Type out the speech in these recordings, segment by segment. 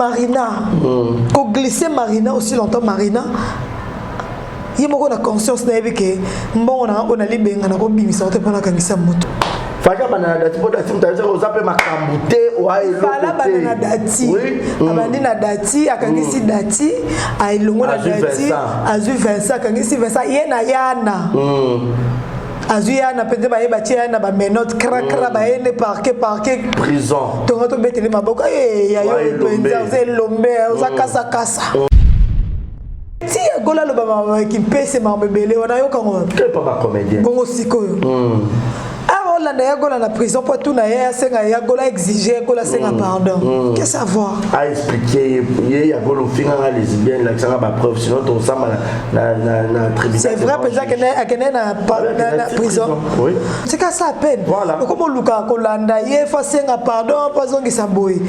Marina. Au glisser Marina aussi longtemps Marina. Il y a beaucoup de conscience n'avait que bon on a libéré on a combien ils sortent pendant quand ils sont moto. Faka banana dati po dati mutaza ozape makambute wa elo. Fala banana dati. Abandi na dati akangisi dati ailongo na dati azu Vincent akangisi Vincent yena yana. Azuya na peut-être ba yebatia na ba menote krakra ba ene parquet prison. Donc to beteli maboko ya yo penza ze lombe za kasa. Si gola lo ba ki pese ma bebele wana yo kango. Quel pas comédien. Bongo sikoyo. La na la prison pour tout na ya senga ya gola exiger gola senga pardon. Qu'est-ce savoir? A expliquer ya golo finga na lesbienne la senga ba preuve sinon to sama na tribunal. C'est vrai peut-être na prison. Oui. C'est qu'à ça à peine. Voilà. Comme luka kolanda ye fa senga pardon pas zongi saboy.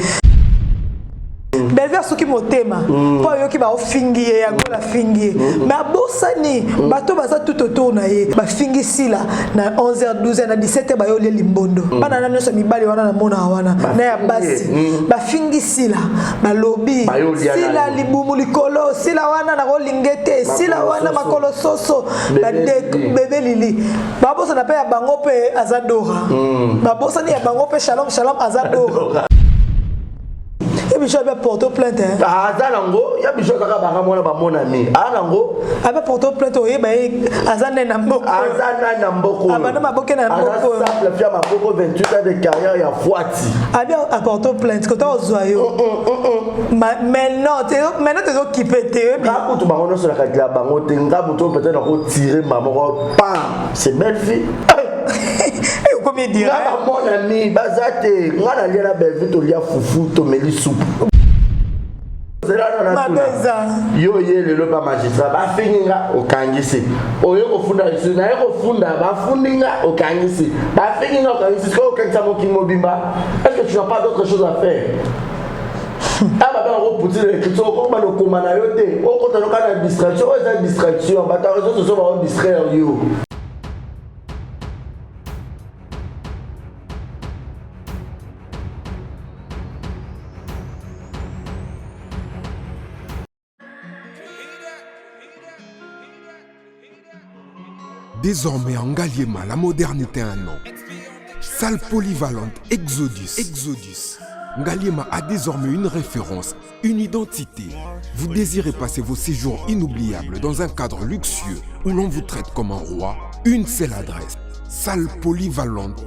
Belver soki motema po yo ki ba ofingi ya gola fingi mais abosani bato baza tout autour na ye ba fingi sila na 11h 12h na 17h ba yo le limbondo bana na nyoso mibali wana na mona wana na ya basi ba fingi sila ba lobi sila libumu likolo sila wana na rolingete sila wana makolo soso ba bebe lili ba bosa na pe ya bango pe azadora ba bosa ni ya bango pe shalom azadora. Bicho va porter plainte hein. Ah zalango, ya bicho kaka baka mona ba mon ami. Ah lango, aba porter plainte oye ba azana na mboko. Azana na mboko. Abana maboke na mboko. Simple fia maboko 28 ans de carrière ya Fouati. Abia porter plainte quand on zoyo. Mais non, maintenant tu dois quitter te. Ka kutu bango no so la kakila bango te nga buto peut-être ko tirer maman pam. C'est belle fille. Comment dire? Mon ami, bazate, on a lié la belle vie, to lia foufou, to meli soupe. Yo ye le loba magistrat ba finga o kangisi oyo ko funda isu na yo funda ba fundinga o kangisi ba finga o kangisi ko kanisa mo ki mobimba est-ce que tu n'as pas d'autre chose à faire? Ah bah on repousse les questions comme ba no komana yo te o ko tano kana distraction o za distraction ba ta raison so ba on distraire yo. Désormais en Ngaliema, la modernité a un nom. Salle polyvalente Exodus. Ngaliema a désormais une référence, une identité. Vous désirez passer vos séjours inoubliables dans un cadre luxueux où l'on vous traite comme un roi? Une seule adresse. Salle polyvalente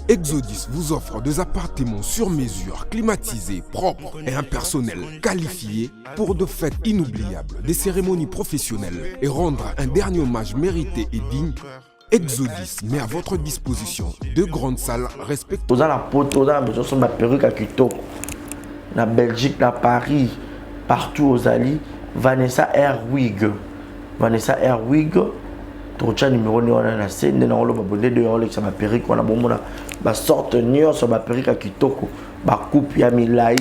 Exodus vous offre des appartements sur mesure, climatisés, propres et un personnel qualifié pour de fêtes inoubliables, des cérémonies professionnelles et rendre un dernier hommage mérité et digne. Exodus met à votre disposition deux grandes salles respectueuses. Dans la pote, dans la perruque à Kitoko, na Belgique, na Paris, partout aux alliés, Vanessa Airwig. Trocha numéro on a la scène dans le babonné de Rolex ça m'a perruque on a bon ba sorte nion sur ma perruque à Kitoko ba coupe ya milai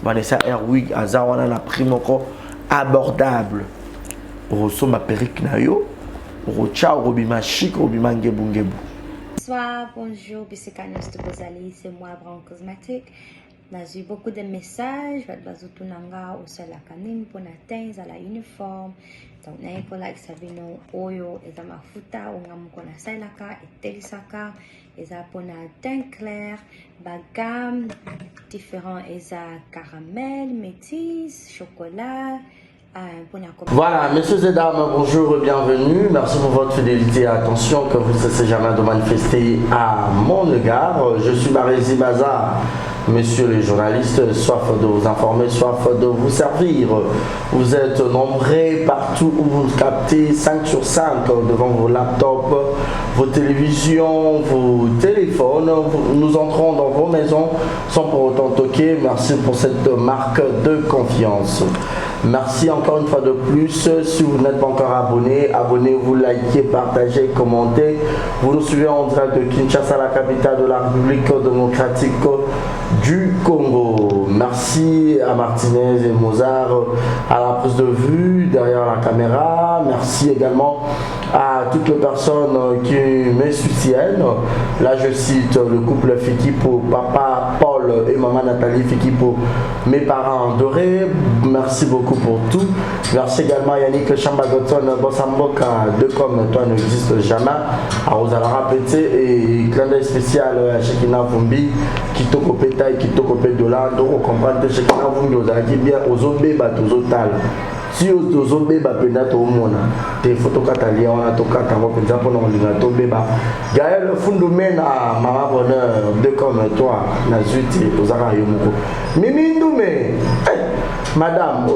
Vanessa Airwig azawana na prime encore abordable reço ma perruque na yo rocha robima chic robima ngebu. Bonsoir, bonjour, Bissekanos de Bozali, c'est moi Brown Cosmétique. J'ai eu beaucoup de messages, au Salakanim, pour atteindre la uniforme. Donc, il faut que Sabino Oyo, et Mafuta, ou Namukona Salaka, et Telisaka, et pour teint clair, gamme différent, et caramel, métis, chocolat. Voilà, messieurs et dames, bonjour et bienvenue. Merci pour votre fidélité et attention que vous ne cessez jamais de manifester à mon égard. Je suis Marézi Bazar. Messieurs les journalistes, soif de vous informer, soif de vous servir. Vous êtes nombreux partout où vous captez 5 sur 5 devant vos laptops, vos télévisions, vos téléphones. Nous entrons dans vos maisons sans pour autant toquer. Merci pour cette marque de confiance. Merci encore une fois de plus. Si vous n'êtes pas encore abonné, abonnez-vous, likez, partagez, commentez. Vous nous suivez en direct de Kinshasa, la capitale de la République démocratique du Congo. Merci à Martinez et Mozart à la prise de vue derrière la caméra. Merci également à toutes les personnes qui me soutiennent. Là, je cite le couple Fikipo, papa Paul et maman Nathalie Fikipo, mes parents adorés. Merci beaucoup pour tout. Merci également à Yannick Chambagoton, Bossamboka, deux comme toi n'existe jamais. À Rosalara Pété et clin d'œil spécial à Shekina Fumbi, Kitoko Pétaï, Kitoko Pédola. Donc, on comprend que Shekina Fumbi, vous avez bien aux Obé, Batozotal. Si vous avez un peu de photos catalans, on a tout cas pour nous beba. Gaël Fundoumena, maman bonheur, de comme toi, Nazuti, aux Arayomoko. Mimi Ndoumé, madame,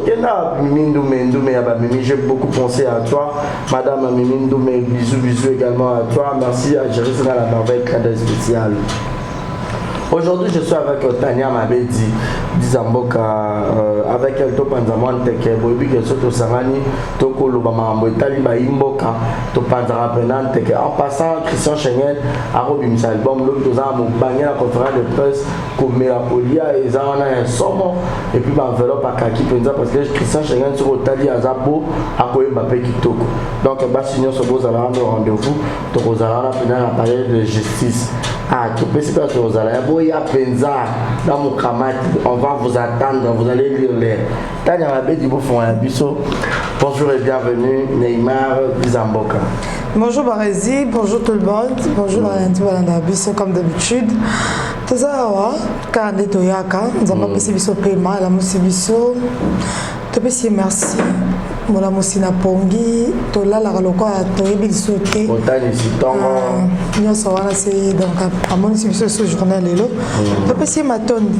Mimi Ndoumé, j'ai beaucoup pensé à toi. Madame Mimi Ndoumé, bisous également à toi. Merci à Jérusalem la merveille, cadeau spécial. Aujourd'hui, je suis avec Tania Mabedi, Dizamboka, avec elle, Topanzaman Teke, Bobi, Soto Sarani, Toko Lobama, Taliba Imboka, Topanzara Penan Teke. En passant, Christian Schengen a remis un album, l'autre deux ans, bagné la conférence de presse, comme Mélapolia, et ça, on a un somme, et puis l'enveloppe à Kaki Penza, parce que Christian Schengen sur Otali Azabo, à Koé Mbappé Kitoko. Donc, Bassignon Sobo, ça va rendre rendez-vous, Toko Zara, Penan, à parler de justice. Ah, tu peux se faire aux Arabes, il y a Penza dans mon camarade, on va vous attendre, vous allez lire les. Tania Mabedi, vous font un biseau. Bonjour et bienvenue, Neymar Dizamboka. Bonjour Barézi, bonjour tout le monde, bonjour Valanda Bisso comme d'habitude. Tout ça, quand on est Toyaka, nous avons passé Bisso paiement, la Moussi Bisso. Tout le merci. Mon amour na pongi to la loko to ebil sauté montagne ici tongo nyo so wana c'est donc à mon ce journal lelo to pesi matondi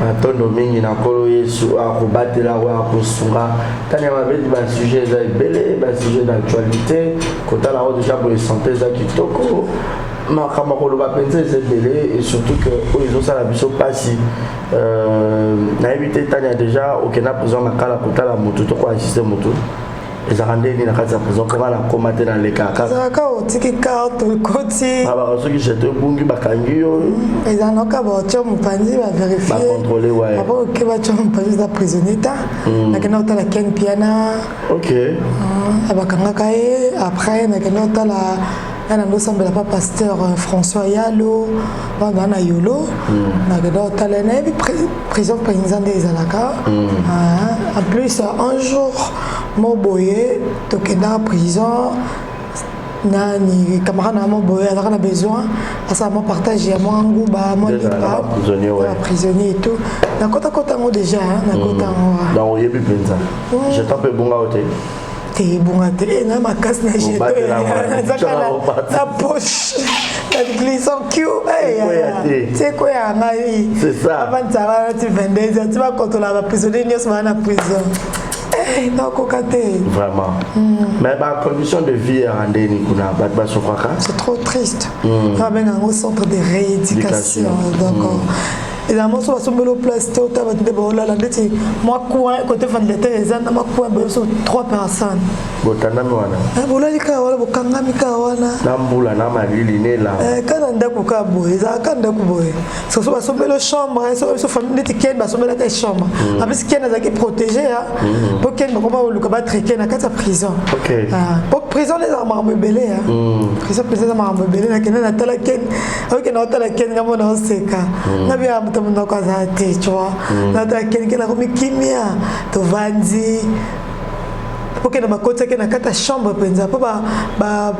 matondo mingi na kolo yesu a kobatela wa kosunga tani mabedi ba sujet za belé ba sujet d'actualité kota la haute déjà pour les santé za kitoko makamako ba penser c'est belé et surtout que ils ont ça la biso passi na évité tani déjà aucun prison na kala kota la moto to quoi assister moto et ça rendait ni na kata prison comment la commander dans les cas ça ka otiki carte le côté aba so ki jete bungi bakangi yo et ça no ka ba cho mpanzi ba vérifier ba contrôler ouais aba ke ba cho mpanzi da prisonnier ta na kana otala ken piana OK aba kanga kae après na kana otala ana ndo sambela pa pasteur François Yalo bana na yolo na gado talena et prison président des alaka en plus un jour moboye to kenda prison nani camarade na moboye alors on a besoin à ça moi partager moi nguba moi lipa prisonnier et tout na kota ngo déjà na kota ngo dans yebi penza je tape bonga hotel t'es bon à te na ma casse na jeté la poche la glissant cul c'est quoi ya ngai c'est ça avant ça va tu vendais tu vas contrôler la prisonnier ni va na prison non kokate vraiment mais ba condition de vie rendez-ni kuna ba sofraka c'est trop triste va ben au centre de rééducation donc et dans mon so basomelo place to ta batende bola la ndeti moi coin côté ventilateur ezana ma coin beso 3 personnes botana mwana bola lika wala bokanga mika wana nambula na malili nela kana ndako ka boye za ka ndako boye so basomelo chambre so famille ndeti ken basomela ka chambre parce ken azaki protégé pour ken bakoma luka ba triquer na kata prison OK pour prison les armes belé prison armes belé na ken na tala ken OK na tala ken ngamo na seka na bia mtamno kwa zati tu vois na tala ken kila komi kimia to vanzi pour que na bakota ke na kata chambre penza po ba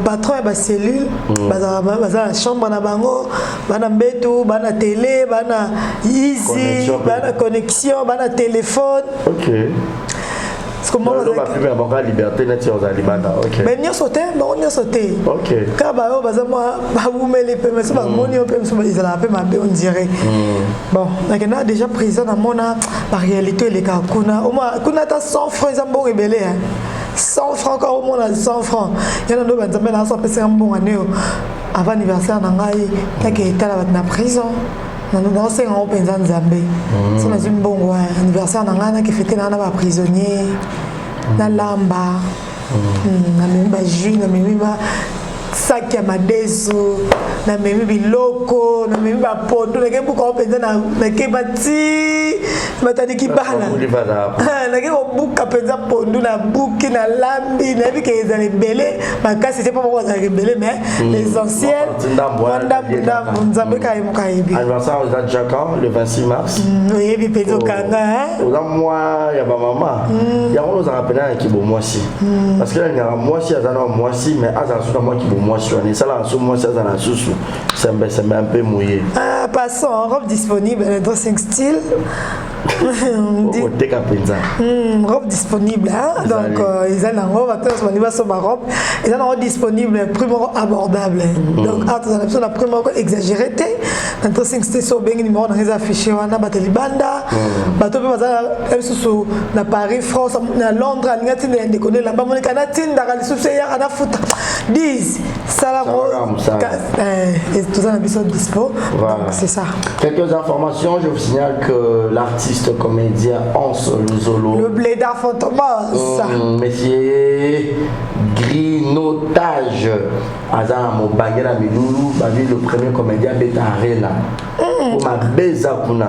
patron ba cellule baza chambre na bango bana mbetu bana télé bana easy bana connexion bana téléphone OK comment on va faire avoir liberté net sur la libanda OK mais nyo sauter bon nyo sauter OK ka ba yo baza moi ba wumeli pe mais ba moni yo pe so ba izala pe ma be on dirait bon like na déjà prison na mona la réalité les ka kuna ta 100 francs za bon rebelle 100 francs encore au monde 100 francs yana ndo banza mena ça pesa mbonga neo avant anniversaire na ngai take etala na prison nous avons un penza nzambe c'est na zimbongo anniversaire na ngana ki fêter na ba prisonnier na lamba na memba jus na memba sac ya madeso na memi biloko na memi ba poto na ke buka openza na ke bati matadi kibana na ke buka penza pondu na buki na lambi na bi ke ezale belé makasi c'est pas pourquoi ça belé mais l'essentiel wanda nzambe ka yebi anniversaire aux Jacques le 26 mars oui bi pezo kanga hein oza moi ya ba maman ya on nous a rappelé un qui bon moi si parce que là il y a moi si azana moi si mais azana sous moi qui bon moi si on est ça là sous moi si azana sous c'est un peu mouillé passons en robe disponible dans 5 styles robe disponible hein? Donc ils ont une robe ils ont une robe disponible prix abordable donc la première exagéré dans 5 styles sur ben numéro dans les affiches on a battu libanda bateau sur na Paris France na Londres ngati na déconner là-bas mon canatine dans les soucis ya na foot 10 salamo et tout ça na biso dispo donc c'est ça. Quelques informations, je vous signale que l'artiste comédien Hans Luzolo, le blédard Fantomas, monsieur Grinotage, Azana Mobagera Miloulou, le premier comédien Beta Arena, pour ma Bezakuna.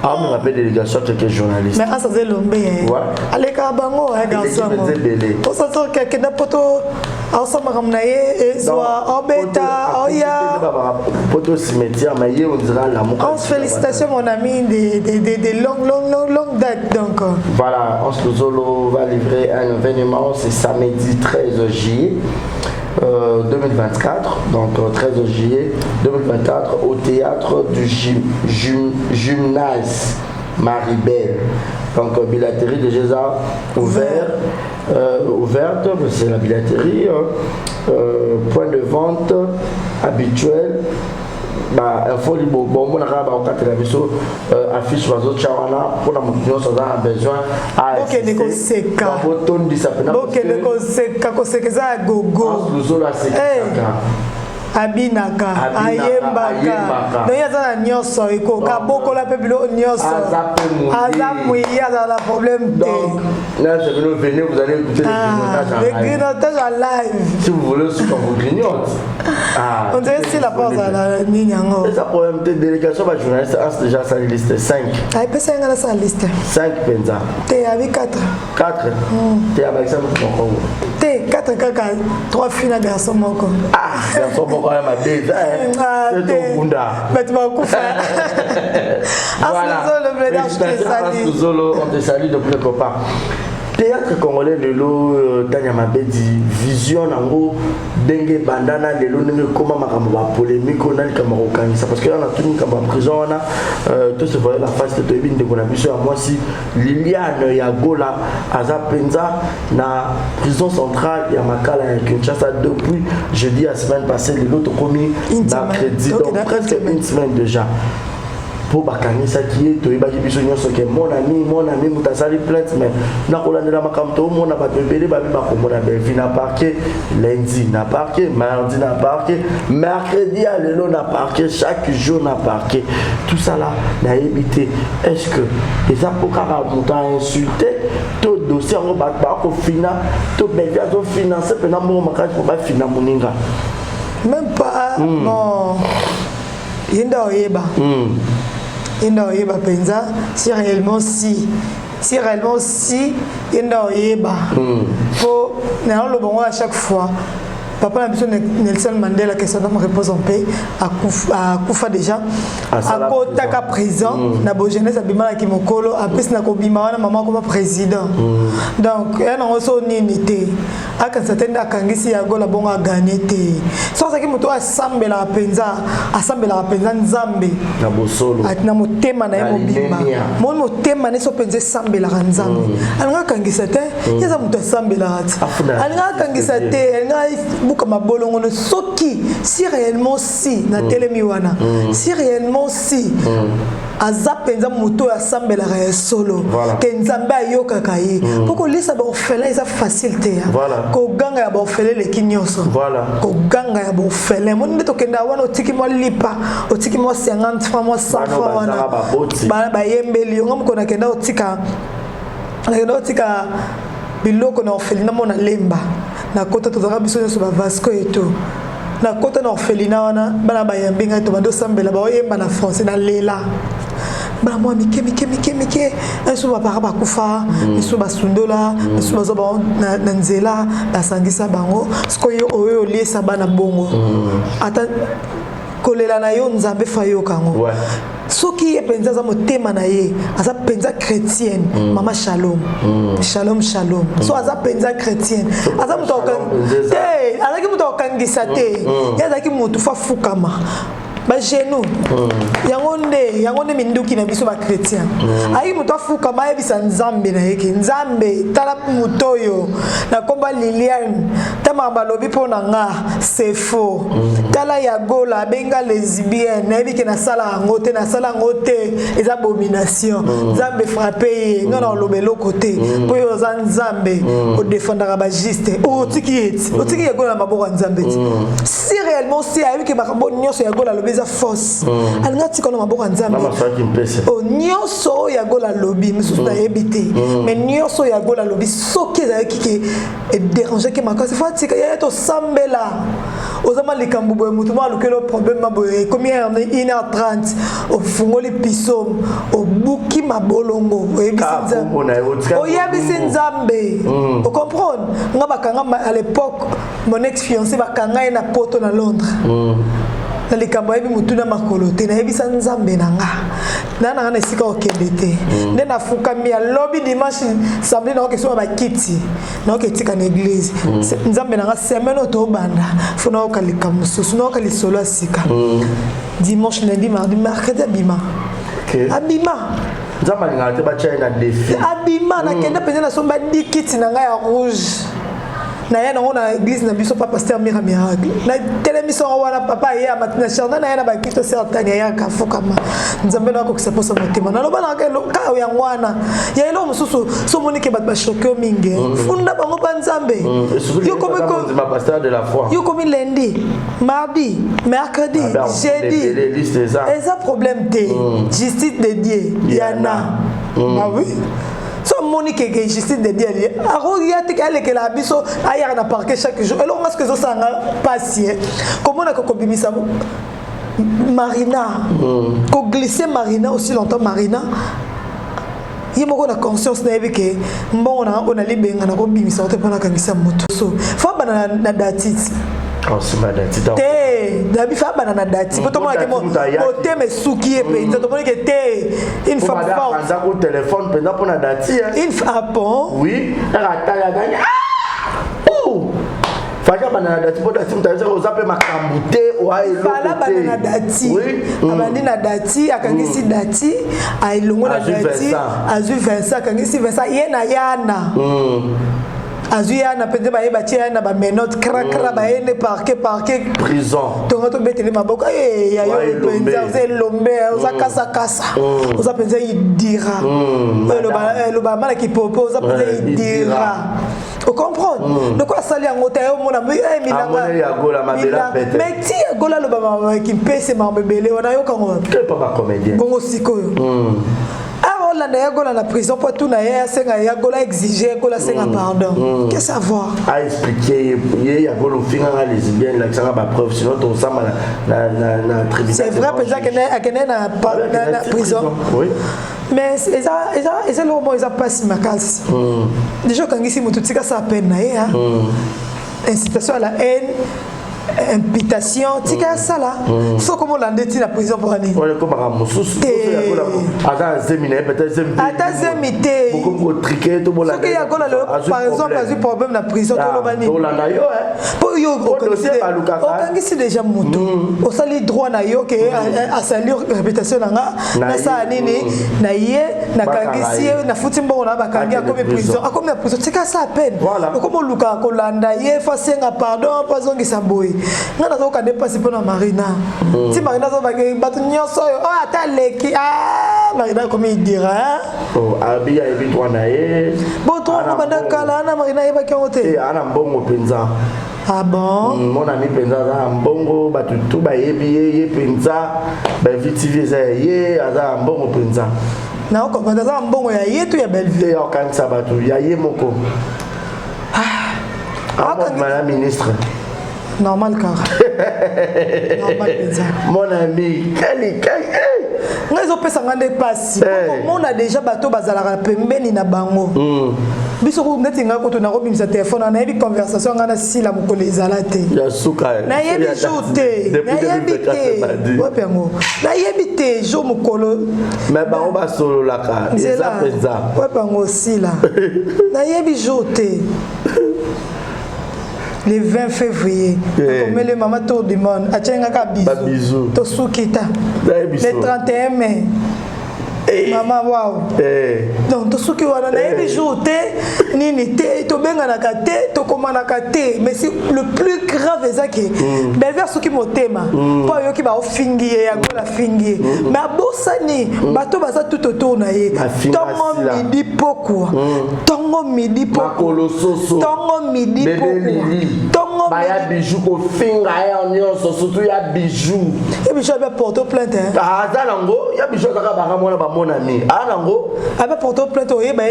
Ah, on appelle délégation quelques journalistes. Mais ça c'est l'homme bien. Allez Kabango, garçon. Pour ça que n'a pas ensemble ramener et soit en bêta, oya. Poto cimetière, mais hier on dira l'amour. Félicitations mon ami des longues dates donc. Voilà, Hans Luzolo va livrer un événement, c'est samedi 13 juillet. 2024, donc 13 juillet 2024 au théâtre du gymnase Maribel. Donc billetterie de Géza ouverte, c'est la billetterie, point de vente habituel. Info libo bon mon arabe au quatre la viso affiche oiseau chawana pour la motion ça a besoin à OK ne koseka bouton disapena OK ne koseka za gogo Luzolo aseka abinaka ayembaka donc yaza na nyonso eko kabokola pe bilo nyonso azamwi yaza la problème donc là c'est venu venir vous allez écouter le grignotage en live si vous voulez ce qu'on vous grignote on dirait c'est la pause à la ninyango et ça problème de délégation ba journaliste a déjà sa liste 5 ay pesa ngala sa liste 5 penza te avec 4 te avec ça mon te 4 kaka 3 filles na garçon moko garçon moko ya mabeza c'est tout bunda mais tu vas couper voilà Luzolo on te salue de plus copain. Théâtre congolais lelo Tanya Mabedi vision nango dengue bandana lelo ndenge koma makambo ba polémique on a kamaro kanisa parce que on a tout une kambo prison on a tout se voit la face de Tobin de kona biso ya moi si Liliane ya Gola aza penza na prison centrale ya Makala ya Kinshasa depuis jeudi la semaine passée lelo to komi mercredi donc presque une semaine déjà. Pour bakani ça qui est toyeba biso nyonso ke mon ami mutasali plainte mais na kolandela makamto mona ba bebele ba ba komona belvi na parquet lundi na parquet mardi na parquet mercredi à lelo na parquet chaque jour na parquet tout ça là na éviter est-ce que les avocats vont insulter tout dossier en ba ko fina tout belvi a financer pena mo makati pour ba fina moninga même pas non yenda oyeba yenda oyeba penza si réellement si yenda oyeba faut na le bon à chaque fois papa na biso Nelson Mandela que ça me repose en paix à Kufa déjà à kotaka président na bo jeunesse abimala ki mokolo apesi na kobima wana maman comme président donc elle on so ninité aka certaine akangisi ya gola bonga gagner té so ça ki moto asambela penza nzambe na bosolo atina motema na mobimba mon motema ne so penza sambela nzambe alanga kangisa té yeza moto asambela alanga kangisa té alanga buka mabolongo no soki si réellement si na telemiwana si réellement si aza penza moto ya sambela ya solo ke nzambe ayoka kai poko lisa ba ofela eza facilité ko ganga ya ba ofela le kinyoso ko ganga ya ba ofela mon ndeto kenda wana otiki mo lipa otiki mo 50 francs mo 100 francs wana ba yembeli ngam ko na kenda otika biloko na ofeli na mona lemba na kota tozaka biso nyonso ba Vasco et tout na kota na orphelina wana bana bayambinga to bando sambela ba oyemba na français na lela bana moi mike eso ba para bakufa eso basundola eso bazo ba na nzela basangisa bango sikoyo oyo liesa bana bongo ata kolela na yo nzambe fayo kango soki epenza za motema na ye aza penza chrétienne mama shalom shalom so aza penza chrétienne aza muto te azaki muto okangisa te yazaki mutu fa fukama ba genou yango nde minduki na biso ba chrétien ayi muto afuka ma yebisa nzambe na yeke nzambe tala mutoyo na komba Liliane tama balobi pona nga c'est faux tala ya gola benga lesbienne na yebike na sala ngote eza abomination nzambe frappé nga na lobelo côté po yo za nzambe o défendra ba juste o tiki ya gola maboko nzambe si réellement si ayebike makambo nyonso ya gola lobi force alinga tikono maboko nzambe o nyonso ya gola lobby mususu na yebite mais nyonso ya gola lobby soki ezalaki ke déranger ke makasi fatika ya to sambela ozama likambo boye mutu ma lukelo problème maboye combien 1h30 o fungoli pisom o buki mabolongo o yebisi nzambe o comprendre nga bakanga à l'époque mon ex-fiancé bakanga na poto na Londres na likambo yebi mutu na makolo te na yebisa nzambe nanga na esika okende te nde nafukami ya lobi dimanche samedi na okesoma bakiti na oketika na église nzambe nanga semaine otobanda funa okalika mosusu na okalisolo ya sika dimanche lundi mardi mercredi abima nzambe alingaka te batya na défi abima nakende mpenza nasomba dikiti na ngai ya rouge na ya na église na biso pa pasteur miracle na télémission wana papa ya matina charna na ya na ba Kristo certaine ya kafuka ma nzambe na ko kusaposa motema na loba na ka ya ngwana ya elo mususu so monike bat ba choqué mingi funda bango pa nzambe yo comme ma pasteur de la foi yo comme lundi mardi mercredi jeudi eza problème te justice de Dieu yana ah oui so monique que justice de Dieu aroya te kale que la biso aya na parquet chaque jour et lorsque que ça nga passer comment on a kobimisa Marina ko glisser Marina aussi longtemps Marina yimoko na conscience na yebike mbona on a libenga na kobimisa te pona kangisa moto so fa bana na datiti te dabi fa bana na dati poto mona ke mo te me suki e penza to mona ke te une femme forte ça au téléphone pendant pour na dati une femme bon oui rata ya gagné oh faka bana na dati poto ati mutaza ko zape makambute o ailo fala bana na dati abandi na dati akangisi dati ailongo na dati azu Vincent akangisi Vincent yena yana azuya na pende ba yeba tia na ba menote krakra ba ene parquet prison to betele maboko ya yo penza ze lombe oza kasa oza penza idira lo ba mala ki popo oza penza idira o comprendre de quoi sali en hôtel au mona milanga ya gola mabela pete mais ti gola lo ba ki pese ma bebele wana yo kango que papa comédien bongo sikoyo la gola na prison pour tout na ya senga ya gola exiger gola senga pardon qu'est-ce savoir a expliquer ya gola finga lesbienne la sanga ba preuve sinon to sama na tribunal c'est vrai peut-être que na prison oui mais c'est le moment ils a pas si makas déjà quand ici mutu tika sa peine na ya incitation à la haine imputation tika sala so comme on ndeti na prison pour année on comme à mususu ata zemine peut-être zemite beaucoup triquer tout bon la par exemple a eu problème na prison to lobani on l'a yo pour yo okangisi déjà mutu o sali droit na yo que a salir réputation na sa nini na ye na kangisi na futi mbongo na bakangi comme prison a comme prison tika sa peine comme luka ko landa ye fasenga pardon pas zongisa boy nga na zoka dépasser pour Marina si Marina zo batu nyonso o ata leki Marina comme il dira oh abia ebi toi na ye bon toi ko banda kala na Marina eba kyote ana mbongo penza ah bon mon ami penza za mbongo batu tu ba yebi ye penza ba vitivi za ye aza mbongo penza na ko banda za mbongo ya yetu ya Belleville ya kanisa batu ya ye moko madame ministre Normal car. Normal penza. Mon ami, quel Nga zo pesa ngande pasi. On a déjà bateau bazala pembeni na bango. Biso ko ndeti nga ko to na robimisa téléphone na yebi conversation nga na sila mukolo ezalate. Ya suka. Na yebi jote. Na yebi te. Wapengo. Na yebi te jo mukolo. Mais bango ba solo la ka. Eza penza. Wapengo sila. Na yebi jote. Le 20 février, comme le maman tour du monde, a tient un bisou. To soukita. Le 31 mai. Maman wow. Donc to souki wana na yebi jour te nini te to benga na kate to komana kate mais c'est le plus grave ezaki. Belver souki motema. Po yo ki ba ofingi ya gola fingi. Mais abosani bato baza tout autour na ye. Tongo midi poko. Tongo midi poko. Makolo soso. Tongo midi poko. Tongo baya bijou ko finga ya nyonso surtout ya bijou. Et bijou ba porter plainte hein. Ah zanango ya bijou kaka baka mona ba mon ami. Anango aba porter plainte o yeba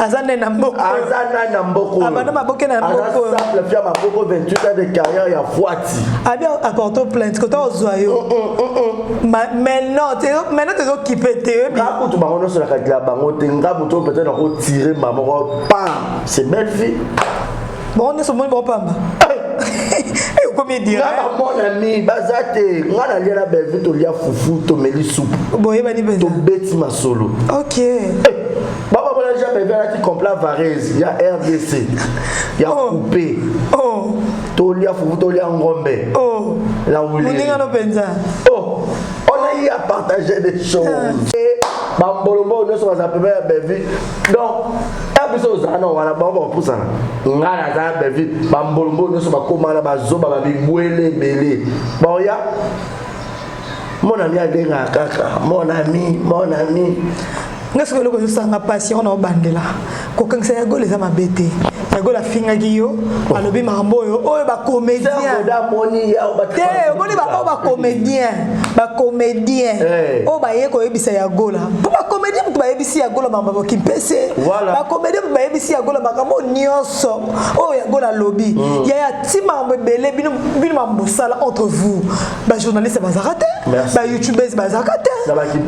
azana na mboko. Azana na mboko. Abana maboke na mboko. Simple fia maboko 28 ans de carrière ya Fouati. Abi apporter plainte ko to zoyo. Mais non, maintenant tu es occupé te. Ka ko to bango so la ka bango te nga buto peut-être na ko tirer maman pam. C'est belle vie. Bon, on est sur mon bon pamba. Comment dire? Mon ami, bazate, on a lié la belle to lia foufou to meli soupe. Bon, il va dire to beti ma solo. OK. Baba on a déjà bébé là qui complet Varese, il y a RDC. Il y a coupé. Oh. To lia foufou to lia ngombe. Oh. La ouli. On est en penza. Oh. On a eu à partager des choses. Bambolombo ne soit appelé bébé. Donc biso zana wana bango pusana ngana za bevi bambolombo no so bakoma na bazoba babibwele bele boya mon ami adenga kaka mon ami ngeso ko lokho sanga passion na bandela ko kangsa ya gole za mabete ya gola finga giyo alobi makambo oyo ba comédien da moni ya ba te moni ba comédien o ba ye ko yebisa ya gola ba comédien ba yebisi ya gola mamba kimpese ba comédien ba yebisi ya gola makambo nyonso o ya gola lobby ya tima mbele bino mambosala entre vous ba journaliste bazakate ba youtubers bazakate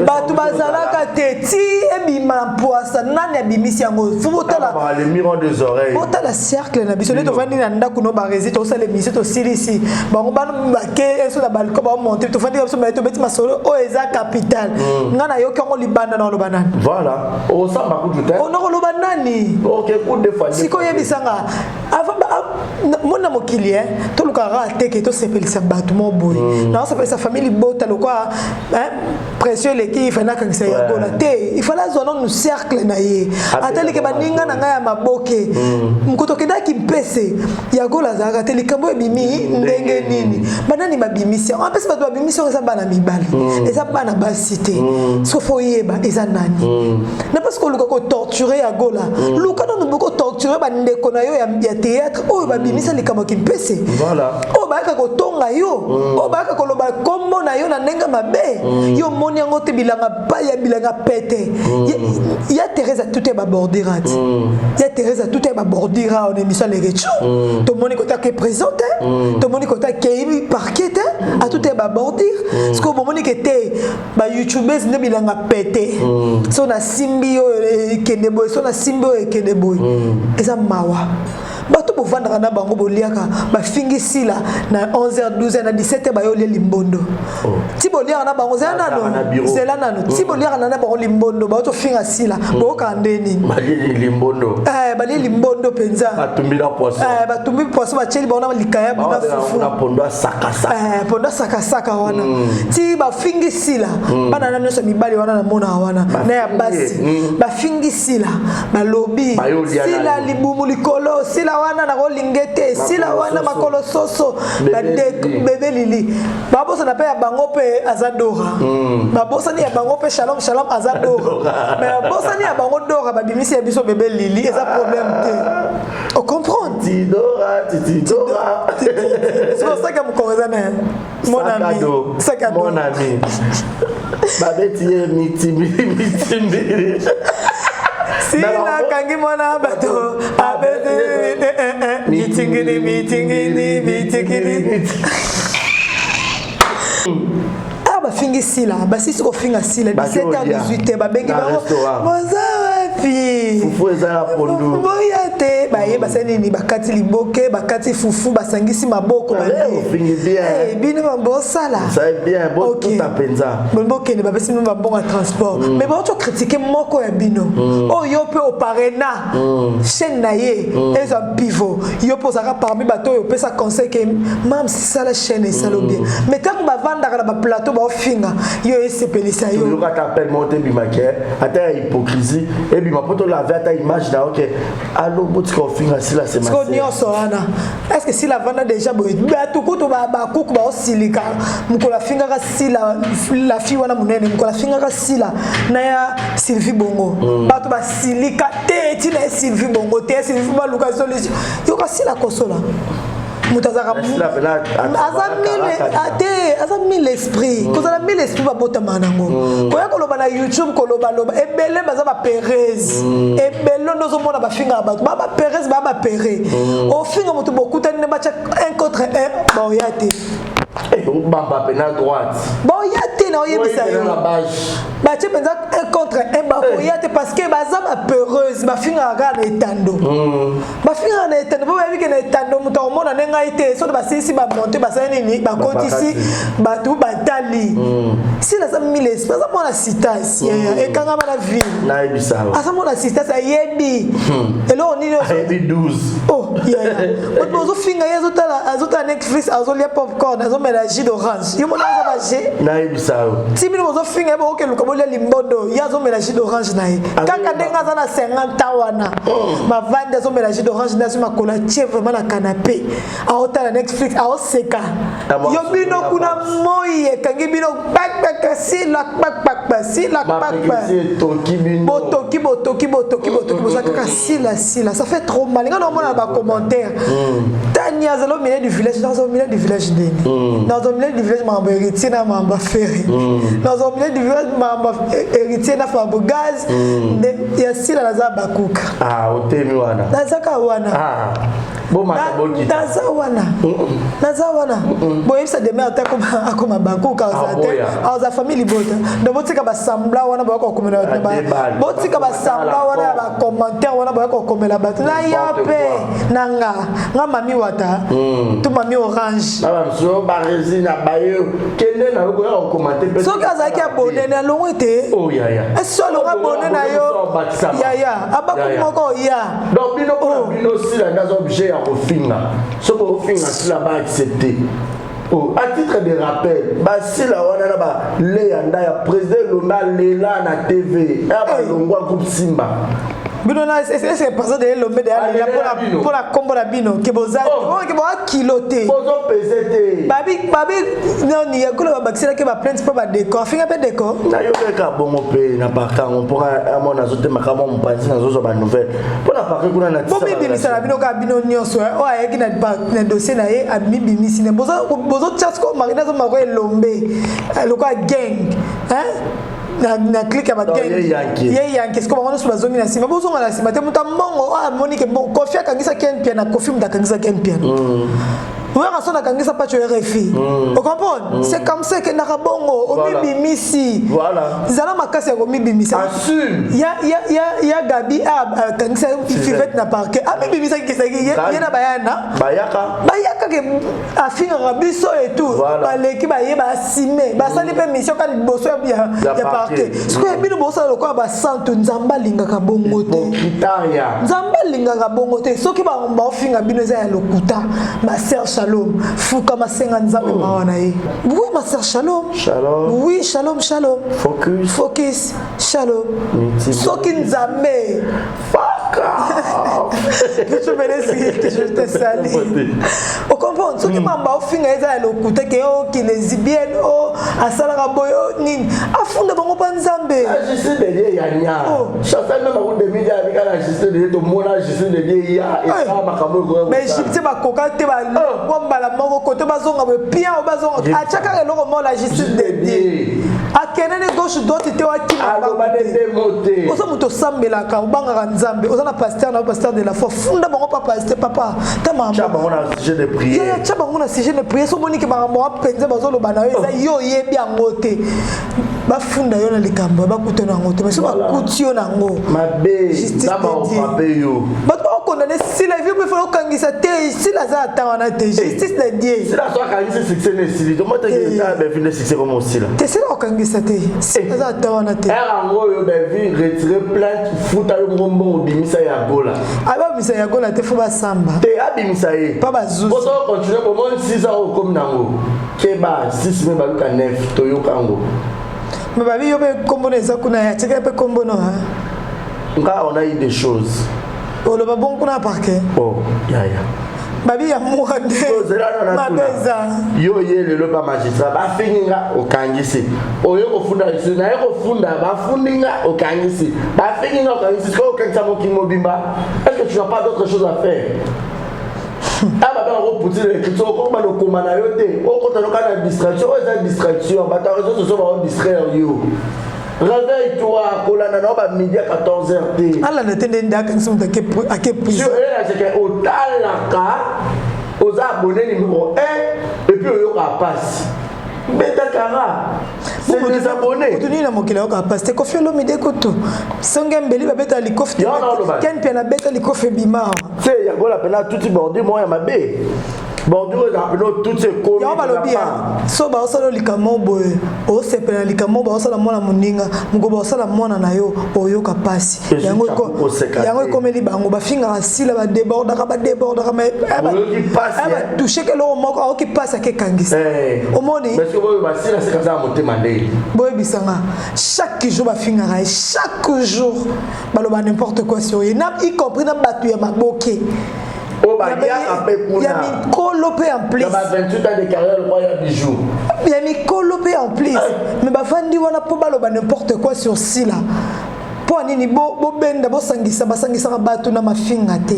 ba tu bazalaka te ti ebima poisa nani abimisi yango fubotala les miroirs des oreilles botala cercle na biso to vandi na ndako no barezi to sala mission to silisi bango bana bake eso na balko ba monter to vandi biso to beti masolo o eza capital ngana yo kango libanda na loba nani voilà o samba ku tute o no loba nani OK coup de famille siko yebisanga avant mona mokili to lukara teke to sepelisa batu mo boy na sepelisa famille bota lokwa pression leki fana kangisa ya gola te il fallait zono nous cercle na ye atali ke baninga na ngaya maboke mkoto kedaki mpese ya gola za atali kambo ebimi ndenge nini banani babimisi en plus ba babimisi eza bana mibali eza bana basité so fo yeba eza nani na parce que luka ko torturer ya gola luka no boko torturer ba ndeko na yo ya théâtre o babimisa likambo kimpese voilà o ba ka ko tonga yo o ba ka ko loba kombo na yo na nenga mabe yo moni yango te bilanga pa ya bilanga pete ya Teresa tout est bordira ya Teresa tout est bordira on émission les récho tout moni ko ta ke présente tout moni ko ta ke parquet a tout est bordir parce que bon moni que te ba youtubers ne bilanga pete so na simbio kenebo so na simbio kenebo eza mawa bato bovandaka na bango boliaka bafingi sila na 11h 12h na 17h bayolia limbondo ti boliaka na bango zela nano ti boliaka na bango limbondo bato finga sila boka ndeni bali limbondo bali limbondo penza batumbira poisson batumbi poisson bacheli baona likaya bina fufu na pondo saka pondo saka wana ti bafingi sila bana na nyoso mibali wana na mona wana na ya basi bafingi sila balobi sila libumu likolo sila wana na rolingete sila wana makolo soso bebe lili babosa na pe ya bango pe azadora babosa ni ya bango pe shalom azadora mais babosa ni ya bango dora babimisi ya biso bebe lili eza problème te o comprendre tidora c'est pour ça que mon correspondant mon ami babeti mitimi Sila kangi mona bato abete mitingini bafingi sila basisi kofinga sila 17h 18h babengi bango moza wapi fufu ezala pondu boya te baye basani ni bakati liboke bakati fufu basangisi maboko bafingi bien bino bambosala ça est bien bon tout à penza boke ne babesi no babonga transport mais bon tu critiquer moko ya bino oh yo pe oparena chaîne na ye eza pivot yo posaka parmi bato yo pesa conseil que mam si ça la chaîne ça lo bien mais tant que bavanda na ba plateau ba finga yo esepelisa yo yo kata appel monter bimake ata hypocrisie et bima poto la verte image da OK allo botiko finga sila c'est ma est-ce que si la vanda déjà boy bato kuto ba kuku ba osilika mukola finga ka sila la fi wana munene mukola finga ka sila na ya Sylvie Bongo bato ba silika te ti na Sylvie Bongo te Sylvie ba luka solution yo ka sila kosola mutazaka azami l'esprit kozala mi l'esprit babotama nango koya koloba na YouTube koloba loba ebele baza ba Perez ebele nozomona bafinga bato ba Perez ba pere ofinga moto bokutani ne bacha 1 contre 1 boya te bamba pena droite boya te na oyebisa yo bache penza 1 contre 1 bakoya te parce que baza ba Perez bafinga ga na etando bafinga na etando bo yabike na etando moto omona nenga ite so basisi ba monter basani ni ba kontisi batu batali si la sami les pas mona citas et quand on a vie na ebisa asa mona citas yebi elo ni yebi 12 oh yeah bozo finga azota Netflix azolia popcorn azomela jus d'orange yo mona za ba je na ebisa ti bino bozo finga bo ke lukabolia limbondo ya azomela jus d'orange na ye kaka denga za na 50 wana ma vanda azomela jus d'orange na suma kola tie vraiment na canapé aotala Netflix aoseka yo bino kuna moye kangi bino bakbaka sila bakbaka sila bakbaka botoki bosaka sila ça fait trop mal quand on mona ba commentaire tania zalo milieu du village dans un milieu du village deni dans un milieu du village mamba héritier na mamba ferré dans un milieu du village mamba héritier na fabo gaz ya sila na za bakuka otemi wana nazaka wana naza wana boyebisa demain atakoma bakuka aza famille bota donc botika basambla wana boyaka kokomela bato botika basambla wana ya bacommentaire wana boyaka kokomela bato na ya pe nanga nga mami wata tu mami orange soki azalaki abone na longo ete esi alongo abone na yo yaya abaku moko ya donc bino sila ndaza obligé ya kofinga soko ofinga sila ba accepter à titre de rappel basila wana na ba leyanda ya président Lomba lela na TV ya ba longwa groupe Simba bino na est-ce que personne de l'homme de pour la combo la bino ke boza ke boza kiloté bozo pesete babi non ni yakolo ba bakisela ke ba plainte pas ba décor finga pe décor na yo ka bongo pe na parka on pourra amona azote makamo mpanzi na zozo ba nouvelle pour na parka kuna na tisa bobi bimisala bino ka bino nyonso o ayeki na dossier na ye abi bimisi ne bozo tchasko marina zo mako elombe lokwa gang na clique ya bageng ye yanke siko bango so bazongi na sima bozonga na sima te muta mbongo monique bon Kofi akangisa ken piano Kofi mtakangisa ken piano ouais rasona kangisa pas tu RFI vous comprenez c'est comme ça que na bongo omibimisi voilà zala makasi ya komibimisa assume ya Gabi kangisa fivette na parquet amibimisa kisaki ye na bayaka ke afinga rabiso et tout baleki baye ba asime basali pe mission ka liboso ya parquet ce que bino bosa lokwa ba santo nzamba lingaka bongo te nzamba lingaka bongo te soki ba ofinga bino za ya lokuta ma sœur Shalom fuka masenga nzambe mawana ye oui ma sœur Shalom oui shalom focus shalom soki nzambe que tu me laisses que je te salue au comprendre soki mamba ofinga eza ya lokuta ke o ki lesbienne o asala boyo nini afunda bango pa nzambe juste de ya nya chasal na ko de media avec la juste de to mona juste de ya et ça makambo ko mais Egypte ba koka te ba bombala moko kote bazonga be pia o bazonga achaka eloko mo la justice de Dieu akene gauche droite te waki moté oza moto sambelaka obangaka nzambe oza na pasteur de la foi funda bango pasteur papa ta maman tcha bango na sujet de prière tcha bango na sujet de prière so moni ke bango apenza bazoloba na yo eza yo yebi yango te bafunda yo na likambo bakutana yango te mais so bakuti yo nango mabe nzambe akopape yo bato bakondane sila vi pe fala okangisa te sila za ata wana te justice de Dieu sila so akangisa succès ne sili to mota ke ta be fin de succès comme sila te sila okangisa te sila za ata wana te ngo yo be vi retirer plainte futa yo ngombo obimisa ya gola aba misa ya gola te fo basamba te abimisa ye pa bazuzu poto continuer pour mon 6 ans comme nango keba 6 me baluka 9 to yo kango mais babi yo be kombo na eza kuna ya teka pe kombo no ha nga on a eu des choses olo ba bon kuna parquet oh ya babi ya muande mabeza yo yele lo ba magistrat ba finga okangisi oyo kofunda isu na yo kofunda ba fundinga okangisi ba finga okangisi ko okangisa mokingo bimba est-ce que tu n'as pas d'autre chose à faire ah bah on repousse les questions comme on commande à yote on continue à la distraction on est distraction bah ta raison ce sont on distraire yo réveille-toi kolana na ba midi à 14h ala na tende ndaka nsumta ke prison je c'est que otalaka aux abonnés numéro 1 et puis on a passe beta kara c'est des abonnés tu ni na mokila ka passe te ko felo mide ko to songe mbeli ba beta likof te ken pe na beta likof bima c'est ya gola pena tout bordi moi ya mabe bordi o za pena tout c'est comme ya ba lobia so ba osalo likamo boye o se pena likamo ba osala mona muninga mugo ba osala mona na yo oyo ka passe yango ko meli bango ba finga asila ba déborder ka mais aba toucher que lo moko o ki passe ke kangisa o moni parce que boy ba sila c'est comme ça monter mandé boy bisanga chaque jour ba finga chaque jour ba lo ba n'importe quoi sur y compris na batu ya maboke oh bah il y a un peu il y a mis colopé en plus. Dans 28 ans de carrière le royaume du jour. Il y a mis colopé en plus. Mais bah fandi wana po balo ba n'importe quoi sur si là. Po nini bo benda bo sangisa batu na mafinga te.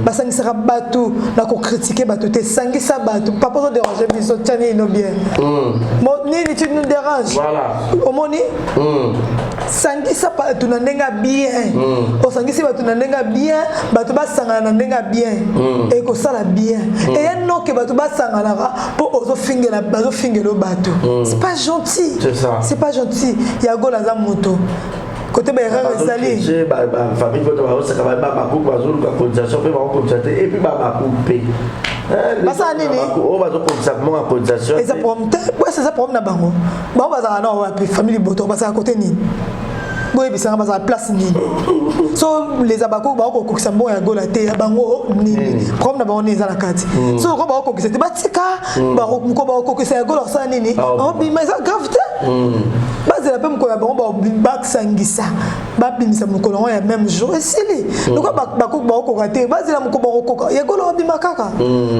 Basangisa batu na ko critiquer batu te sangisa batu pas pour déranger biso tani no bien. Mo nini tu nous déranges. Voilà. Au moni? Sangisa batu na ndenga bien. O sangisa batu na ndenga bien, batu basangana na ndenga bien. Et ko sala bien. Et ya no ke batu basangana po ozo fingela batu. C'est pas gentil. C'est ça. C'est pas gentil. Ya gola za moto. Côté Béra Sali. J'ai famille votre ça va pas beaucoup bazou la cotisation fait va cotiser et puis ba couper. Basa nini? On va cotisation cotisation. Et ça problème. Ouais, c'est ça problème na bango. Ba baza na wa famille boto basa côté nini? Boye bisanga basa place nini? So les abako ba ko kokisa mbo ya gola te ya bango nini? Problème na bango ni za na kati. So ko ba ko kokisa te batika ba ko ba ko kokisa ya gola sa nini? Oh bi mais ça grave te. Base la pem ko ya bango ba sangisa. Ba bimisa mukolo ya même jour et sili. Donc ba ko raté base la mukolo ba ko ya gola bi makaka. $5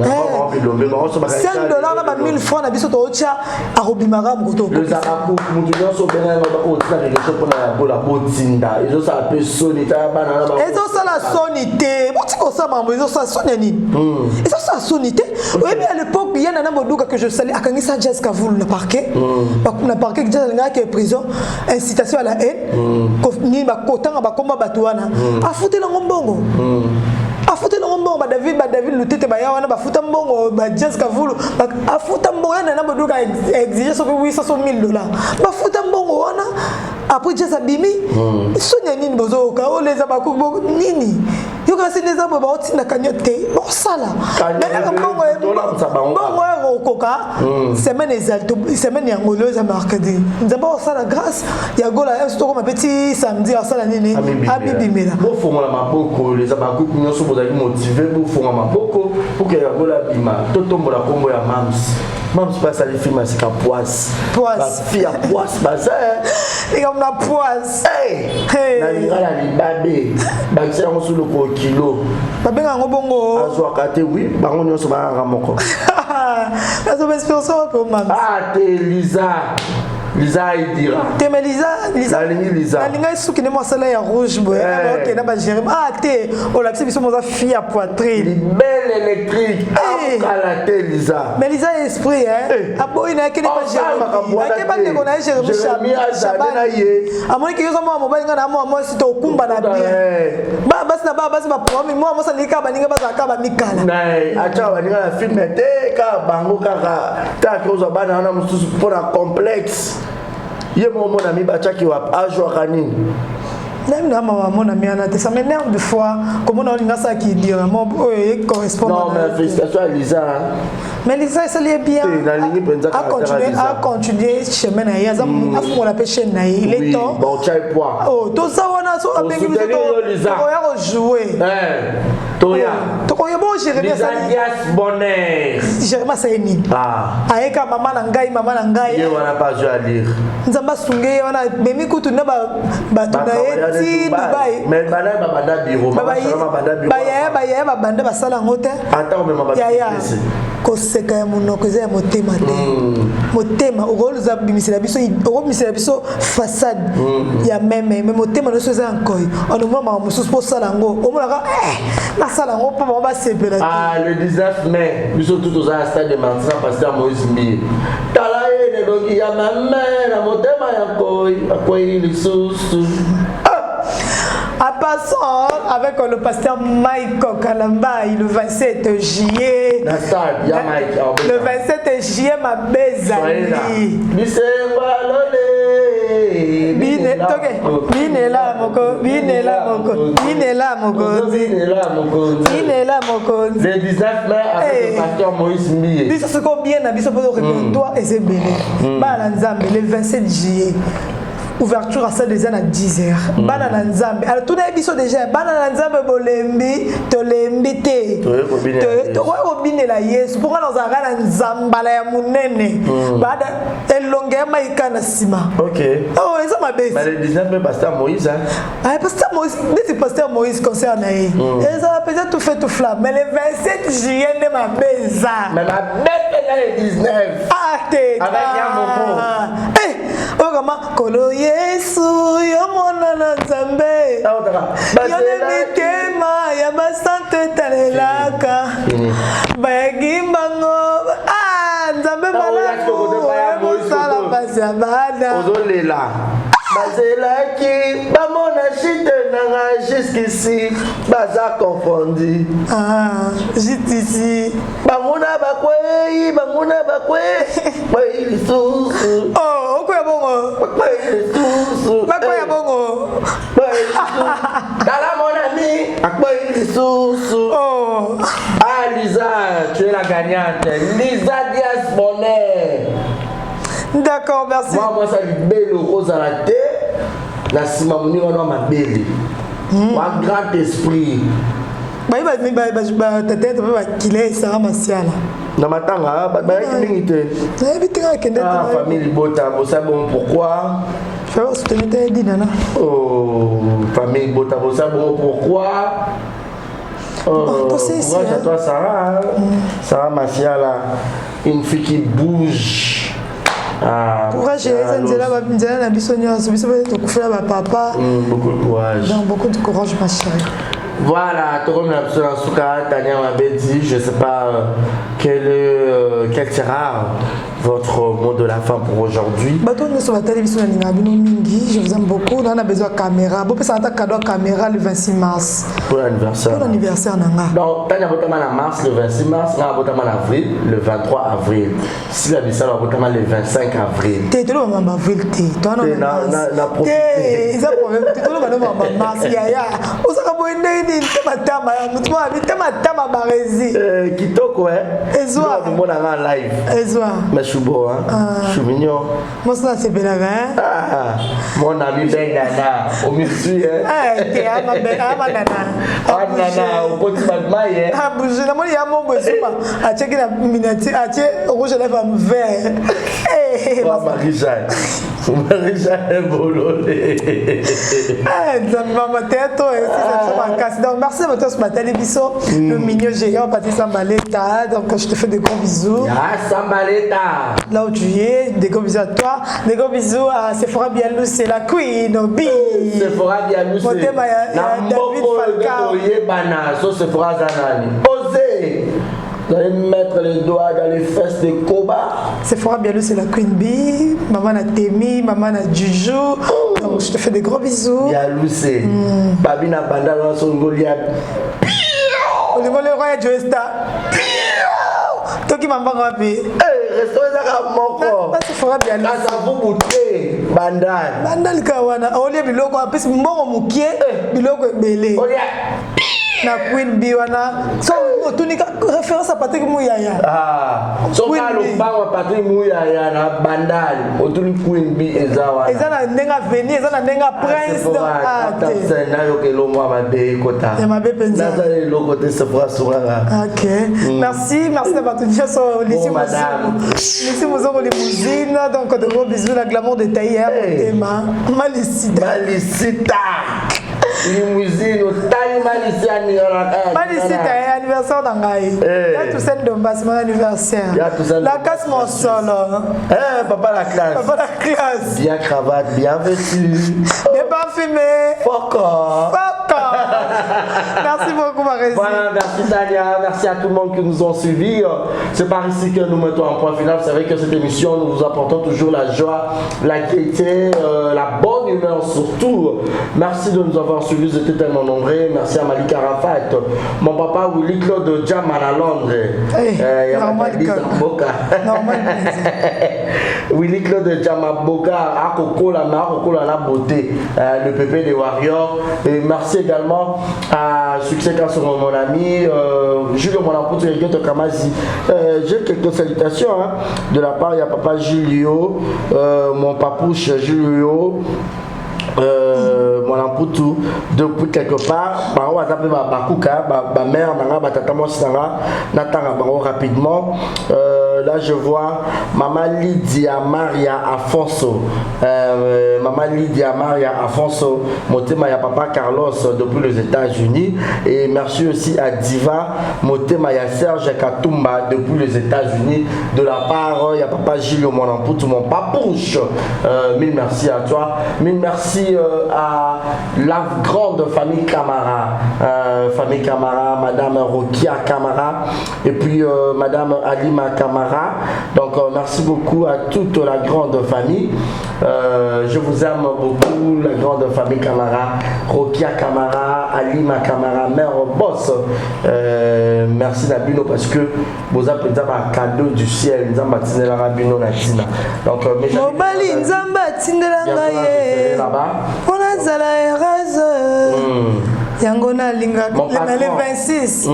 na ba 1000 francs na biso to tia a robimara mkoto. Le zaraku mutuyo so bena ba ko tina quelque chose pour la gola botinda. Ils ont ça peu sonita banana ba. Ils ont ça la sonité. Bon tu ko ça mambo ils ont ça sonani. Ils ont ça sonité. Oui mais à l'époque il y en a moduka que je salue akangisa Jessica Vul na parquet. Na parquet que Jessica qui est prison incitation à la haine. Ni ba kotanga ba komba batuana. Afuté na ngombongo. Afuté na ngombongo ba David lutete ba yawana ba futa mbongo ba Jessica Vul afuta mbongo na moduka exiger so $800,000. Ba futa mbongo wana après Jessica bimi. Sonya nini bozo ka o les abako nini. Yo ka se les abako ba otina kanyote. Bon sala. Mais mbongo koka semaine exalto semaine ya ngolo za mercredi. D'abord ça la grâce ya gola un sto comme petit samedi à ça la nini abibimela. Bon fonga la maboko les abako nyonso bozali motivé pour fonga maboko pour que ya gola bima totombola kombo ya mams passe à les films c'est ka poisse fille à poisse baza et comme la poisse na ngala libabe bakisa ngo sulu ko kilo babenga ngobongo azwa kate oui bango nyonso ba ramoko la espérance pour mams ah Elisa Lisa il dira. Te mais Lisa. La linga est qui ne moi celle ya rouge boy. OK, na ba Jérémy. Ah te, on l'a biso mo za fille à poitrine. Belle électrique. Ah la te Lisa. Mais Lisa est esprit hein. Ah boy na ki ne pas Jérémy. Ah ke ba ne kona Jérémy Shaban. Ah moi ki yo mo mobile ngana mo si to kumba na bien. Ba basi ba problème moi ça lika ba ninga ba za ka ba mikala. Nai, acha ba ninga film te ka bango kaka ta ko zo bana na mususu pour un complexe. Ye mon ami bachaki wa ajwa kanini. Même là, mon ami, ça m'énerve des fois. Comment on a ça qui dit vraiment correspond. Non, mais félicitations à Lisa. Mais Lisa, ça lui est bien. À continuer chemin naïa. On l'appelle chaîne naïa. Il est temps. Bon, tu as poids. Oh, tout ça on a so avec Lisa. On va jouer. Toya. Toya bon Jérémy ça. Lisa bonheur. Jérémy ça est ni. Aeka maman nangai maman nangai. On n'a pas joué à lire. Nzamba sungé on a memi kutu na ba tunaye. Dubai. Mais banda bureau. Baya banda basala ngote. Attends mais ma ya koseka ya munoko za motema te. Motema okoluza bimisela biso façade ya meme mais motema no soza nkoi. On mama mususu po sala ngo. Omolaka na sala ngo pa ba sepela. Ah le 19 mai, biso tout aux stade de Mansa pasteur Moïse Mbi. Tala ye donc ya mama na motema ya koi lisusu. En passant avec le pasteur Mike Kalamba le 27 juillet. Le 27 juillet, ma bezali. Binela moko. Le 19 mai avec le pasteur Moïse Mbi. Biso ce qu'on bien na biso pour toi et c'est belé. Ba nzambe le 27 juillet. Ouverture à ça déjà à 10h. Bana nzambe. Alors tout les biso déjà bana nzambe bolembi to lembité. To robine la Yesu. Pourquoi nous avons nzambala ya munene? Bada elonge maika na sima. OK. Oh, ça m'a baissé. Mais le 19 mai pasteur Moïse hein. Ah pasteur Moïse, c'est pasteur Moïse concerne et ça peut-être tout fait tout flamme. Mais le 27 juillet ne m'a baissé. Mais ma bête est le 19. Ah t'es. Avec un oh comment kolo Yesu yo mona na nzambe yo ne mitema ya basante talelaka bayagimbango nzambe malamu sala pasi ya bana ozolela bazelaki bamona chite nanga jusqu'ici baza confondi jusqu'ici bamona bakwe kwei lisusu oh okoya bongo bakoya bongo Dala mon ami akwei lisusu oh Lisa tu es la gagnante Lisa Dias Bonnet. D'accord, merci. Moi ça lui belle rose à la tête. La simamuni on a ma belle. Un grand esprit. Peut-être qu'il est Sarah Masiala. Na matanga ba ki ngite. Famille Bota, vous savez bon pourquoi? Oh, famille Bota, vous savez bon pourquoi? Courage à toi Sarah. Sarah Masiala, une fille qui bouge. Courage, papa. Beaucoup de courage. Beaucoup de courage, ma chérie. Voilà, je ne sais pas quel sera votre mot de la fin pour aujourd'hui. Je vous aime beaucoup. On a besoin de caméra. Vous pouvez un cadeau caméra le 26 mars. Pour l'anniversaire. Pour l'anniversaire. Donc, tu as en mars, le 26 mars, tu as en avril, le 23 avril. Si la mission est le 25 avril. Tu es en avril. Tu es en mars. Kitoko Ezwa live. Ezwa Mais je suis beau je suis mignon. Moi ça c'est bien mon ami Ben Nana au milieu Nana au petit maille bouger na moni ya mon besoin a checker la miniature a rouge les femmes vert Marie-Jeanne Marie-Jeanne Bololé. Maman théâtre donc merci à toi ce matin le mignon géant Patrice Sambaleta, donc je te fais des gros bisous. Sambaleta. Là où tu es, des gros bisous à toi, des gros bisous à Sephora Bialou, c'est la Queen Obi. Sephora Bialou, c'est David Falcao. Sephora Zanani. Osez. Vous allez mettre les doigts dans les fesses de Koba. Sephora Bialou, c'est la Queen Bee. Maman a Temi, maman a Juju. Donc je te fais des gros bisous. Bialou, c'est Babina Banda dans son Goliath. Au niveau le roi de Joesta. Toi qui m'en vas rappeler. Restons là mon corps. Sephora Bialou. Ça vous goûter. Bandal. Bandal Kawana. Olia biloko apesi mbongo mukie. Biloko ebele. Olia. Na Queen Bee wana. So otunika référence à Patrick Mouyaya. So kalo bangwa Patrick Mouyaya na Bandal. Otuni Queen Bee ezawa. Ezana ndenga veni, ezana ndenga prince de ate. C'est na yo ke lo mwa mabe kota. Ya mabe penza. Na za lo côté Sephora Sourara. OK. Merci de partager sur l'ici madame. Ici Mozongo limousine, donc de gros bisous la glamour de Taïa Motema. Malicita. Limousine, taille Malicita est anniversaire d'Angaï. Il y a tout ça de base, mon anniversaire. La casse mon sol. Papa la classe. Papa la classe. Bien cravate, bien vêtu. Bien parfumé. Fuck off. Merci beaucoup, Marie. Voilà, merci Tania, merci à tout le monde qui nous ont suivis. C'est par ici que nous mettons un point final. Vous savez que cette émission, nous vous apportons toujours la joie, la gaieté, la bonne humeur surtout. Merci de nous avoir suivis, vous étiez tellement nombreux. Merci à Malik Arafat, mon papa Willy Claude Jamal à Londres. Willy Claude Jamaboka, à Coco la beauté, le pépé des Warriors. Et merci également à Succès Casse mon ami Julio Monapoto et Gueto Kamazi. J'ai quelques salutations de la part, il y a papa Julio, mon papouche Julio. Mon amputu depuis quelque part ba wa zape ba bakuka ba mère nanga ba tata mo sanga natanga bango rapidement. Là je vois maman Lydia Maria Afonso, maman Lydia Maria Afonso, motema ya papa Carlos depuis les États-Unis, et merci aussi à Diva motema ya Serge Katumba depuis les États-Unis, de la part ya papa Gilles mon amputu mon papouche. Mille merci à toi, mille merci à la grande famille Camara, madame Rokia Camara et puis madame Alima Camara. Donc merci beaucoup à toute la grande famille. Je vous aime beaucoup, la grande famille Camara, Rokia Camara, Alima Camara, mère boss. Merci Nabino parce que vous avez un cadeau du ciel. Donc Yangona linga le 26.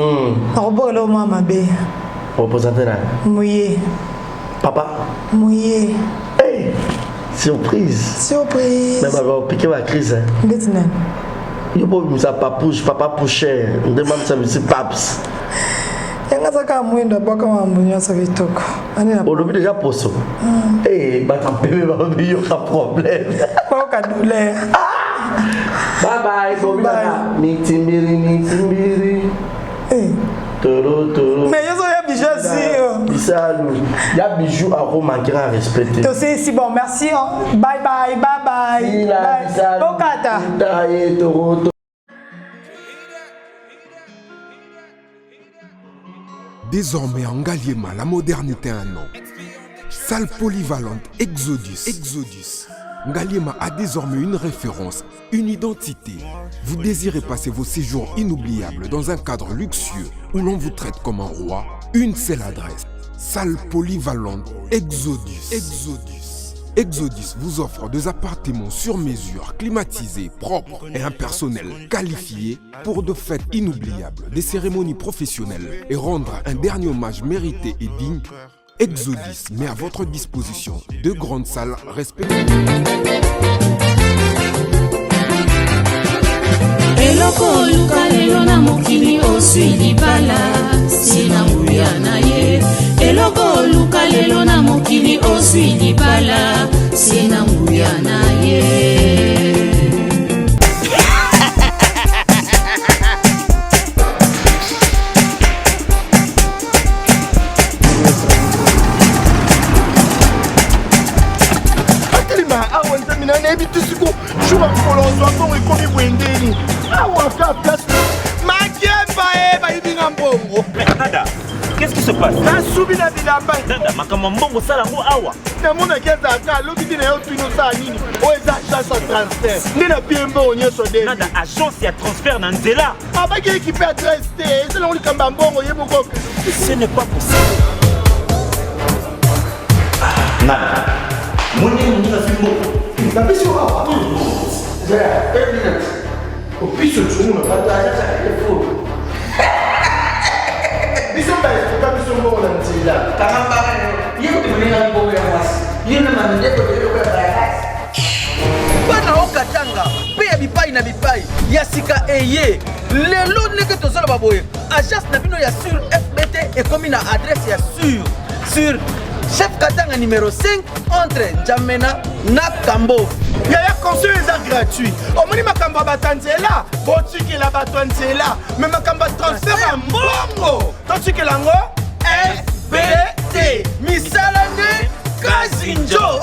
Robolo mama be. Représenté là. Mouillé. Papa. Mouillé. Hey, surprise. Mais papa piqué la crise. Maintenant. Yo po misa papouche, papa poucher. On demande ça monsieur paps. Yanga saka mwendo boka mambunya sa vitoko. Ani na. Olobi déjà poso. Eh, ba bébé ba yo ka problème. Ko ka douleur. Bye bye, Bobina. Mitimbiri. Toro. Mais yo so ya bijou aussi. Bisalou. Ya bijou à manquer à respecter. To c'est si bon, merci. Bye bye. Okata. Toro. Désormais en Ngaliema, la modernité a un nom. Salle polyvalente Exodus. Ngaliema a désormais une référence, une identité. Vous désirez passer vos séjours inoubliables dans un cadre luxueux où l'on vous traite comme un roi? Une seule adresse. Salle polyvalente Exodus. Exodus vous offre des appartements sur mesure, climatisés, propres et un personnel qualifié pour de fêtes inoubliables, des cérémonies professionnelles et rendre un dernier hommage mérité et digne. Exodus met à votre disposition deux grandes salles respectives. Eloko luka lelo na mokili oswili bala sina nguya na ye. Eloko luka lelo na mokili oswili bala sina nguya et puis tout ce qu'on joue en colonzo, on est comme Wendeni. Ah, on va place. Ma gueule, bah, il vient en bongo. Mais Nada, qu'est-ce qui se passe? La soubi na bilamba. Nada, makamambongo salango awa. Na mona geza aka, loki dina yo tuno sa nini. O eza agence à transfert. Ndina biembo onye so de. Nada, agence ya transfert na nzela. Ah, bah, qui équipe adresse, c'est là où le kambambongo yeboko. Ce n'est pas possible. Nada. Moni na fimbo. Na biso awa. Ja, 1 minute. O piso tsumu na bataja sa telefone. Biso ba est pas biso ngo na nzela. Karamba, yeye tumeona mbogo ya wasi. Yeye na mandeko ya baraka. Bana okatanga pe ya bipai na bipai ya sika eye lelo ndenge tozala baboye agence na bino ya sur FBT ekomi na adresse ya sur chef Katanga numéro 5 entre Njamena na Kambo. Yaya conseil est gratuit. Au moni makamba batanzela, botiki la batanzela, mais makamba transfert en bongo. Tandis que lango FBT misalane kazinjo.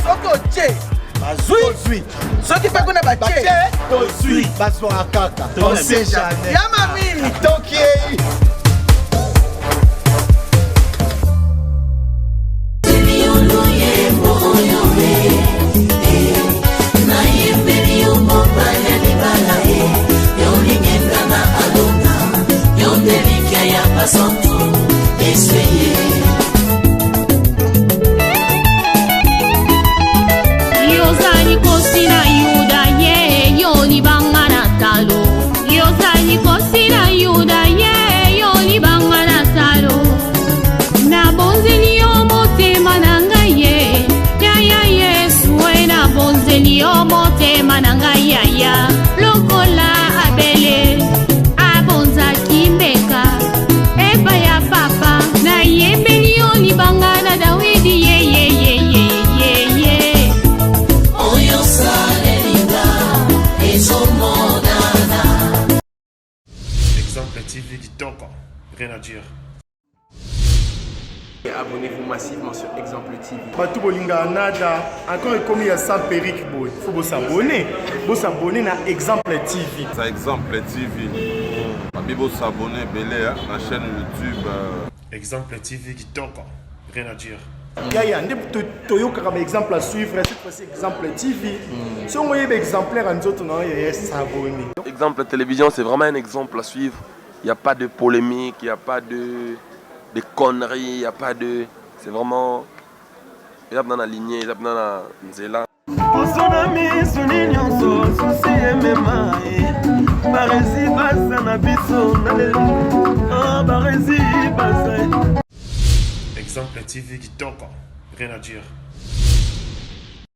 Soko che bazui soki pe kuna bache tozui bazwa kaka. On sait jamais. Ya mami Toki. Yozani kosina yuda ye yoni bangana talo. Yozani kosina yuda ye yoni bangana talo. Na bonzeli yo motema nanga ye. Ya Yesu na bonzeli yo motema nanga ya. Lokola abele abonza kimbeka. Eba ya papa na yembeli yo ni bangana Dawidi ye. Exemple TV qui t'encore, rien à dire. Abonnez-vous massivement sur Exemple TV. Batou bolinga nada, encore comme il y a 100 périques boy. Faut vous s'abonner. Vous s'abonner à Exemple TV. Ça Exemple TV. Vous s'abonner belé à la chaîne YouTube. Exemple TV qui t'encore, rien à dire. Yaya, toyoka comme exemple à suivre, cette fois-ci Exemple TV. Si on voyait exemplaire en autres, non, il y a s'abonner. Exemple télévision, c'est vraiment un exemple à suivre. Il n'y a pas de polémique, il n'y a pas de conneries, il n'y a pas de... C'est vraiment... Il y a dans la lignée, il y a dans la nzela. Exemple TV qui t'encore, rien à dire.